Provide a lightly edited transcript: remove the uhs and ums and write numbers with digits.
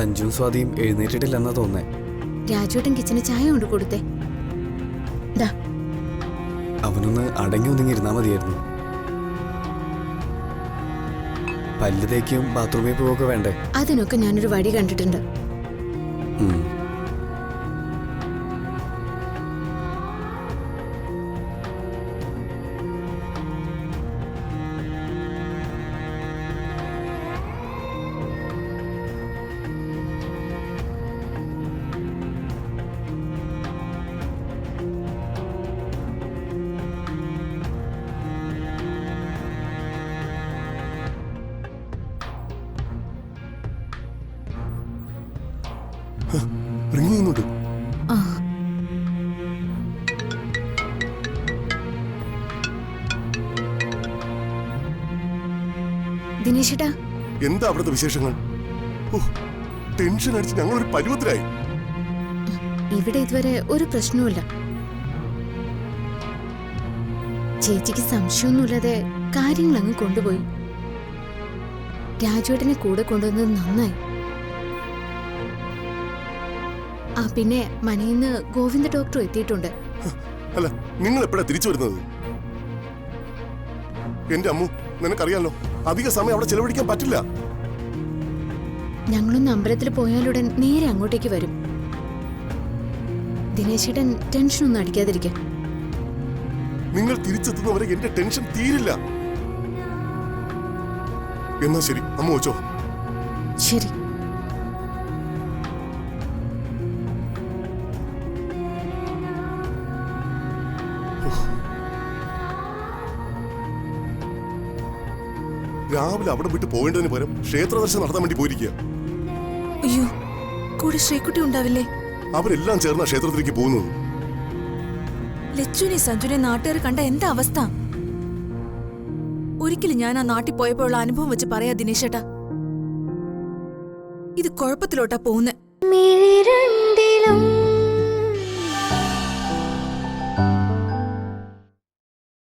സഞ്ജുവും സ്വാതിയും എഴുന്നേറ്റിട്ടില്ലെന്നാ തോന്നേ. രാജുവേട്ടൻ kitchen ചായ കൊണ്ട് കൊടുത്തേ. അവനൊന്ന് അടങ്ങി ഒതുങ്ങിയിരുന്നാ മതിയായിരുന്നു. പല്ല് തേക്കും ബാത്റൂമിൽ പോവൊക്കെ വേണ്ടേ? അതിനൊക്കെ ഞാനൊരു വഴി കണ്ടിട്ടുണ്ട്. ദിനേശേട്ടാ, എന്താ അവിടുത്തെ വിശേഷങ്ങൾ? ടെൻഷൻ അടിച്ച് ഞങ്ങളൊരു പരുവത്തിലായി. ഇവിടെ ഇതുവരെ ഒരു പ്രശ്നവുമില്ല. ചേച്ചിക്ക് സംശയമൊന്നുമില്ലാതെ കാര്യങ്ങൾ അങ്ങ് കൊണ്ടുപോയി. രാജുവേട്ടനെ കൂടെ കൊണ്ടുവന്നത് നന്നായി. പിന്നെ മനയിന്ന് ഗോവിന്ദ ഡോക്ടർ എത്തിയിട്ടുണ്ട്. അല്ല, നിങ്ങൾ എപ്പോഴാ തിരിച്ചു വരുന്നത്? എന്റെ അമ്മു, നിനക്കറിയാലോ, അധിക സമയം അവിടെ ചെലവഴിക്കാൻ പറ്റില്ല. ഞങ്ങളൊന്ന് അമ്പലത്തിൽ പോയാലുടൻ നേരെ അങ്ങോട്ടേക്ക് വരും. ദിനേശേട്ടൻ ടെൻഷനൊന്നും അടിക്കാതിരിക്കാം. നിങ്ങൾ തിരിച്ചെത്തുന്നവരെ എന്റെ ടെൻഷൻ തീരില്ല. എന്നാ ശരി, അമ്മ വെച്ചോ. ശരി. രാവിലെ അവിടെ വിട്ട് പോകേണ്ടതിന് പകരം ക്ഷേത്ര ദർശനം നടത്താൻ വേണ്ടി പോയിരിക്കുക. അയ്യോ, കൂടെ ശ്രീകുട്ടി ഉണ്ടാവില്ലേ? അവരെല്ലാം ചേർന്ന ക്ഷേത്രത്തിലേക്ക് പോകുന്നത്. ലച്ചുനെ സഞ്ജുനെ നാട്ടുകാർ കണ്ട എന്താ അവസ്ഥ? ഒരിക്കലും ഞാൻ ആ നാട്ടിൽ പോയപ്പോഴുള്ള അനുഭവം വെച്ച് പറയാ ദിനേശേട്ടാ, ഇത് കുഴപ്പത്തിലോട്ടാ പോകുന്നേ.